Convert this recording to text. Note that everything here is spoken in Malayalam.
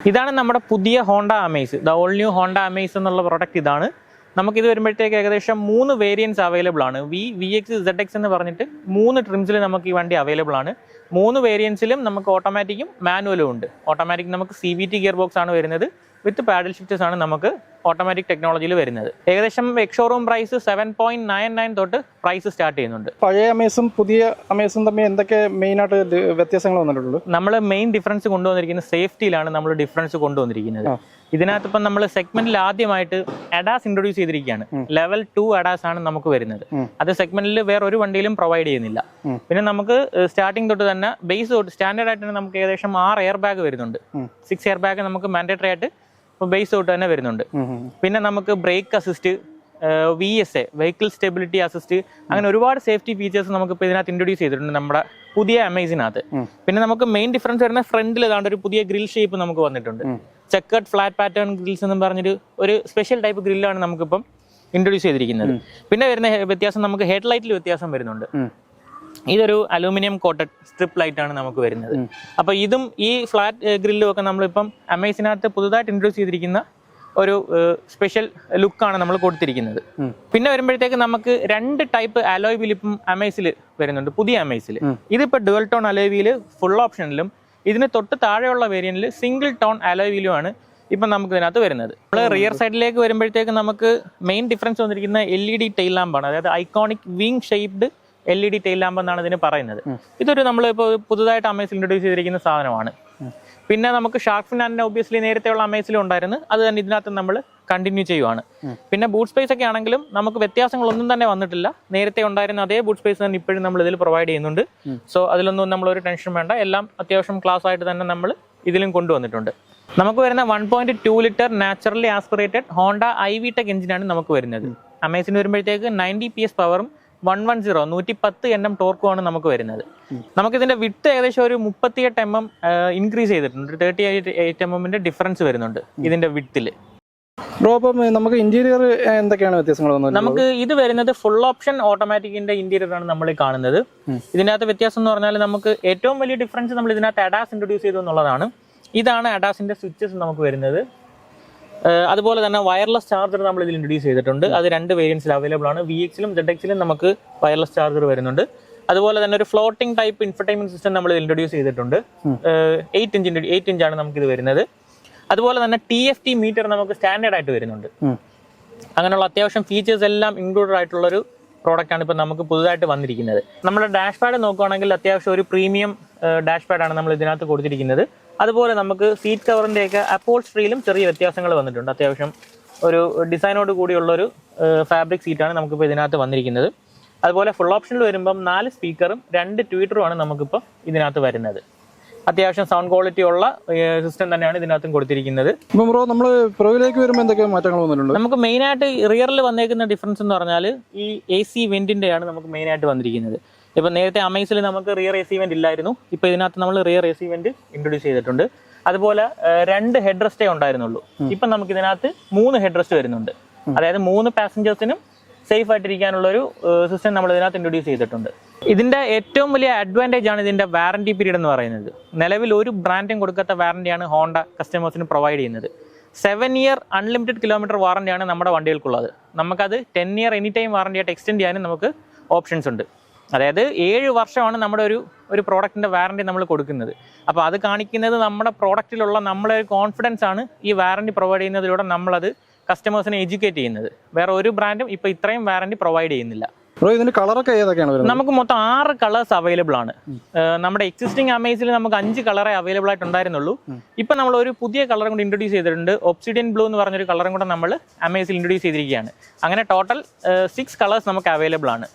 ഇതാണ് നമ്മുടെ പുതിയ Honda Amaze, the all new Honda Amaze എന്നുള്ള പ്രോഡക്റ്റ് ഇതാണ്. നമുക്കിത് വരുമ്പോഴത്തേക്ക് ഏകദേശം 3 വേരിയൻസ് അവൈലബിൾ ആണ്. VX, ZX എന്ന് പറഞ്ഞിട്ട് 3 ട്രിംസിൽ നമുക്ക് ഈ വണ്ടി അവൈലബിൾ ആണ്. 3 വേരിയൻസിലും നമുക്ക് ഓട്ടോമാറ്റിക്കും മാനുവലും ഉണ്ട്. ഓട്ടോമാറ്റിക് നമുക്ക് CVT ഗിയർ ബോക്സ് ആണ് വരുന്നത്, വിത്ത് പാഡൽ ഷിഫ്റ്റേഴ്സ് ആണ് നമുക്ക് ഓട്ടോമാറ്റിക് ടെക്നോളജിയിൽ വരുന്നത്. ഏകദേശം എക്സ്-ഷോറൂം പ്രൈസ് 7.99 തൊട്ട് പ്രൈസ് സ്റ്റാർട്ട് ചെയ്യുന്നുണ്ട്. പഴയ അമേസും പുതിയ അമേസും തമ്മിൽ എന്തൊക്കെ മെയിൻ ആയിട്ട് വ്യത്യാസങ്ങൾ വന്നിട്ടുള്ളൂ? നമ്മൾ മെയിൻ ഡിഫറൻസ് കൊണ്ടുവന്നിരിക്കുന്നത് സേഫ്റ്റിയിലാണ് നമ്മൾ ഡിഫറൻസ് കൊണ്ടുവന്നിരിക്കുന്നത്. ഇതിനകത്ത് ഇപ്പം നമ്മൾ സെഗ്മെന്റിൽ ആദ്യമായിട്ട് അഡാസ് ഇൻട്രൊഡ്യൂസ് ചെയ്തിരിക്കുകയാണ്. ലെവൽ 2 അഡാസ് ആണ് നമുക്ക് വരുന്നത്. അത് സെഗ്മെന്റിൽ വേറെ ഒരു വണ്ടിയിലും പ്രൊവൈഡ് ചെയ്യുന്നില്ല. പിന്നെ നമുക്ക് സ്റ്റാർട്ടിംഗ് തൊട്ട് തന്നെ ബേസ് തൊട്ട് സ്റ്റാൻഡേർഡ് ആയിട്ട് നമുക്ക് ഏകദേശം 6 എയർ ബാഗ് വരുന്നുണ്ട്. 6 എയർ ബാഗ് നമുക്ക് മാൻഡേറ്ററി ആയിട്ട് ബേസ് തൊട്ട് തന്നെ വരുന്നുണ്ട്. പിന്നെ നമുക്ക് break assist, VSA vehicle stability assist, അങ്ങനെ ഒരുപാട് സേഫ്റ്റി ഫീച്ചേഴ്സ് നമുക്ക് ഇപ്പോൾ ഇതിനകത്ത് ഇൻട്രൊഡ്യൂസ് ചെയ്തിട്ടുണ്ട് നമ്മുടെ പുതിയ അമേസിനകത്ത്. പിന്നെ നമുക്ക് മെയിൻ ഡിഫറൻസ് വരുന്ന ഫ്രണ്ടിൽ ഏതാണ്ട് ഒരു പുതിയ ഗ്രിൽ ഷേപ്പ് നമുക്ക് വന്നിട്ടുണ്ട്. ചെക്കേർഡ് ഫ്ലാറ്റ് പാറ്റേൺ ഗ്രിൽസ് എന്നും പറഞ്ഞൊരു സ്പെഷ്യൽ ടൈപ്പ് ഗ്രില്ലാണ് നമുക്കിപ്പം ഇൻട്രൊഡ്യൂസ് ചെയ്തിരിക്കുന്നത്. പിന്നെ വരുന്ന വ്യത്യാസം നമുക്ക് ഹെഡ് ലൈറ്റിൽ വ്യത്യാസം വരുന്നുണ്ട്. ഇതൊരു അലൂമിനിയം കോട്ടഡ് സ്ട്രിപ്പ് ലൈറ്റ് ആണ് നമുക്ക് വരുന്നത്. അപ്പൊ ഇതും ഈ ഫ്ലാറ്റ് ഗ്രില്ലും ഒക്കെ നമ്മളിപ്പം അമേസിനകത്ത് പുതുതായിട്ട് ഇൻട്രൊഡ്യൂസ് ചെയ്തിരിക്കുന്ന ഒരു സ്പെഷ്യൽ ലുക്കാണ് നമ്മൾ കൊടുത്തിരിക്കുന്നത്. പിന്നെ വരുമ്പോഴത്തേക്ക് നമുക്ക് 2 ടൈപ്പ് അലോയ് വീൽ ഇപ്പം അമേസിൽ വരുന്നുണ്ട്, പുതിയ അമേസിൽ. ഇതിപ്പോൾ dual tone alloy wheel full ഓപ്ഷനിലും ഇതിന് തൊട്ട് താഴെയുള്ള വേരിയന്റിൽ സിംഗിൾ ടോൺ അലോയ് വീലുമാണ് ഇപ്പം നമുക്ക് ഇതിനകത്ത് വരുന്നത്. നമ്മൾ റിയർ സൈഡിലേക്ക് വരുമ്പോഴത്തേക്ക് നമുക്ക് മെയിൻ ഡിഫറൻസ് വന്നിരിക്കുന്ന LED ടെയിൽ ലാമ്പാണ്. അതായത് iconic wing shaped LED tail lamp എന്നാണ് ഇതിന് പറയുന്നത്. ഇതൊരു നമ്മളിപ്പോൾ പുതുതായിട്ട് അമേസിൽ ഇൻട്രൊഡ്യൂസ് ചെയ്തിരിക്കുന്ന സാധനമാണ്. പിന്നെ നമുക്ക് ഷാർക്ക് ഫിൻ ആൻഡ് ഒബ്വിയസ്ലി നേരത്തെയുള്ള അമേസിലും ഉണ്ടായിരുന്നു, അത് തന്നെ ഇതിനകത്ത് നമ്മൾ കണ്ടിന്യൂ ചെയ്യുവാണ്. പിന്നെ ബൂട്ട് സ്പേസ് ഒക്കെ ആണെങ്കിലും നമുക്ക് വ്യത്യാസങ്ങളൊന്നും തന്നെ വന്നിട്ടില്ല. നേരത്തെ ഉണ്ടായിരുന്ന അതേ ബൂട്ട് സ്പേസ് തന്നെ ഇപ്പോഴും നമ്മൾ ഇതിൽ പ്രൊവൈഡ് ചെയ്യുന്നുണ്ട്. സോ അതിലൊന്നും നമ്മളൊരു ടെൻഷൻ വേണ്ട, എല്ലാം അത്യാവശ്യം ക്ലാസ് ആയിട്ട് തന്നെ നമ്മൾ ഇതിലും കൊണ്ടുവന്നിട്ടുണ്ട്. നമുക്ക് വരുന്ന 1.2 litre naturally aspirated Honda iVTEC എഞ്ചിനാണ് നമുക്ക് വരുന്നത്. അമേസിന് വരുമ്പോഴത്തേക്ക് 90 PS പവറും 110 Nm ടോർക്കുമാണ് നമുക്ക് വരുന്നത്. നമുക്കിതിന്റെ വിട്ട് ഏകദേശം ഒരു 38 mm ഇൻക്രീസ് ചെയ്തിട്ടുണ്ട്. 38 mm ഡിഫറൻസ് വരുന്നുണ്ട് ഇതിന്റെ വിട്ടില്. ബ്രോ, അപ്പം നമുക്ക് ഇന്റീരിയർ എന്തൊക്കെയാണ് വ്യത്യാസങ്ങൾ വന്നത്? നമുക്ക് ഇത് വരുന്നത് ഫുൾ ഓപ്ഷൻ ഓട്ടോമാറ്റിക്കിന്റെ ഇന്റീരിയർ ആണ് നമ്മൾ കാണുന്നത്. ഇതിനകത്ത് വ്യത്യാസം എന്ന് പറഞ്ഞാൽ നമുക്ക് ഏറ്റവും വലിയ ഡിഫറൻസ് നമ്മൾ ഇതിനകത്ത് അഡാസ് ഇൻട്രൊഡ്യൂസ് ചെയ്തു എന്നുള്ളതാണ്. ഇതാണ് അഡാസിന്റെ സ്വിച്ചസ് നമുക്ക് വരുന്നത്. അതുപോലെ തന്നെ വയർലെസ് ചാർജർ നമ്മൾ ഇതിൽ ഇൻട്രൊഡ്യൂസ് ചെയ്തിട്ടുണ്ട്. അത് 2 വേരിയൻസിൽ അവൈലബിൾ ആണ്. VX-ലും ZX-ലും നമുക്ക് വയർലെസ് ചാർജർ വരുന്നുണ്ട്. അതുപോലെ തന്നെ ഒരു ഫ്ലോട്ടിംഗ് ടൈപ്പ് ഇൻഫർടൈൻമെന്റ് സിസ്റ്റം നമ്മൾ ഇൻട്രൊഡ്യൂസ് ചെയ്തിട്ടുണ്ട്. 8 ഇഞ്ചാണ് നമുക്കിത് വരുന്നത്. അതുപോലെ തന്നെ TFT മീറ്റർ നമുക്ക് സ്റ്റാൻഡേർഡ് ആയിട്ട് വരുന്നുണ്ട്. അങ്ങനെയുള്ള അത്യാവശ്യം ഫീച്ചേഴ്സ് എല്ലാം ഇൻക്ലൂഡഡ് ആയിട്ടുള്ളൊരു പ്രോഡക്റ്റ് ആണ് ഇപ്പം നമുക്ക് പുതുതായിട്ട് വന്നിരിക്കുന്നത്. നമ്മുടെ ഡാഷ് പാഡ് നോക്കുകയാണെങ്കിൽ അത്യാവശ്യം ഒരു പ്രീമിയം ഡാഷ് പാഡാണ് നമ്മൾ ഇതിനകത്ത് കൊടുത്തിരിക്കുന്നത്. അതുപോലെ നമുക്ക് സീറ്റ് കവറിന്റെ ഒക്കെ അപ്പോൾസ്ട്രിയിലും ചെറിയ വ്യത്യാസങ്ങൾ വന്നിട്ടുണ്ട്. അത്യാവശ്യം ഒരു ഡിസൈനോട് കൂടിയുള്ളൊരു ഫാബ്രിക് സീറ്റാണ് നമുക്കിപ്പോൾ ഇതിനകത്ത് വന്നിരിക്കുന്നത്. അതുപോലെ ഫുൾ ഓപ്ഷനിൽ വരുമ്പം 4 സ്പീക്കറും 2 ട്വീറ്ററുമാണ് നമുക്കിപ്പോൾ ഇതിനകത്ത് വരുന്നത്. അത്യാവശ്യം സൗണ്ട് ക്വാളിറ്റി ഉള്ള സിസ്റ്റം തന്നെയാണ് ഇതിനകത്തും കൊടുത്തിരിക്കുന്നത്. ബ്രോ, നമ്മൾ പ്രോയിലേക്ക് വരുമ്പോൾ എന്തൊക്കെ മാറ്റങ്ങൾ വന്നിട്ടുണ്ട്? നമുക്ക് മെയിനായിട്ട് റിയറിൽ വന്നേക്കുന്ന ഡിഫറൻസ് എന്ന് പറഞ്ഞാൽ ഈ AC വെന്റിന്റെയാണ് നമുക്ക് മെയിനായിട്ട് വന്നിരിക്കുന്നത്. ഇപ്പം നേരത്തെ അമേസിൽ നമുക്ക് റിയർ AC വെന്റ് ഇല്ലായിരുന്നു. ഇപ്പൊ ഇതിനകത്ത് നമ്മൾ റിയർ AC വെന്റ് ഇൻട്രൊഡ്യൂസ് ചെയ്തിട്ടുണ്ട്. അതുപോലെ 2 ഹെഡ് റെസ്റ്റേ ഉണ്ടായിരുന്നുള്ളൂ. ഇപ്പൊ നമുക്ക് ഇതിനകത്ത് 3 ഹെഡ് റെസ്റ്റ് വരുന്നുണ്ട്. അതായത് 3 പാസഞ്ചേഴ്സിനും സേഫ് ആയിട്ടിരിക്കാനുള്ള ഒരു സിസ്റ്റം നമ്മൾ ഇതിനകത്ത് ഇൻട്രൊഡ്യൂസ് ചെയ്തിട്ടുണ്ട്. ഇതിന്റെ ഏറ്റവും വലിയ അഡ്വാൻറ്റേജ് ആണ് ഇതിന്റെ വാറന്റി പീരീഡ് എന്ന് പറയുന്നത്. നിലവിൽ ഒരു ബ്രാൻഡും കൊടുക്കാത്ത വാറന്റിയാണ് ഹോണ്ട കസ്റ്റമേഴ്സിന് പ്രൊവൈഡ് ചെയ്യുന്നത്. 7 ഇയർ അൺലിമിറ്റഡ് കിലോമീറ്റർ വാറന്റിയാണ് നമ്മുടെ വണ്ടികൾക്കുള്ളത്. നമുക്കത് 10 ഇയർ എനി ടൈം വാറന്റി ആയിട്ട് എക്സ്റ്റെൻഡ് ചെയ്യാനും നമുക്ക് ഓപ്ഷൻസ് ഉണ്ട്. അതായത് 7 വർഷമാണ് നമ്മുടെ ഒരു പ്രോഡക്റ്റിന്റെ വാറന്റി നമ്മൾ കൊടുക്കുന്നത്. അപ്പോൾ അത് കാണിക്കുന്നത് നമ്മുടെ പ്രോഡക്റ്റിലുള്ള നമ്മളെ കോൺഫിഡൻസ് ആണ്. ഈ വാറന്റി പ്രൊവൈഡ് ചെയ്യുന്നതിലൂടെ നമ്മളത് കസ്റ്റമേഴ്സിനെ എഡ്യൂക്കേറ്റ് ചെയ്യുന്നത്. വേറെ ഒരു ബ്രാൻഡും ഇപ്പൊ ഇത്രയും വാറന്റി പ്രൊവൈഡ് ചെയ്യുന്നില്ല. ഇതിന്റെ കളറൊക്കെ ഏതൊക്കെയാണ് വരുന്നത്? നമുക്ക് മൊത്തം 6 കളേഴ്സ് അവൈലബിൾ ആണ്. നമ്മുടെ എക്സിസ്റ്റിംഗ് അമേസിൽ നമുക്ക് 5 കളറേ അവൈലബിൾ ആയിട്ടുണ്ടായിരുന്നുള്ളൂ. ഇപ്പൊ നമ്മൾ ഒരു പുതിയ കളറും കൂടി ഇൻട്രൊഡ്യൂസ് ചെയ്തിട്ടുണ്ട്. ഒബ്സിഡിയൻ ബ്ലൂ എന്ന് പറഞ്ഞൊരു കളറും കൂടെ നമ്മൾ അമേസിൽ ഇൻട്രൊഡ്യൂസ് ചെയ്തിരിക്കുകയാണ്. അങ്ങനെ ടോട്ടൽ 6 കളേഴ്സ് നമുക്ക് അവൈലബിൾ ആണ്.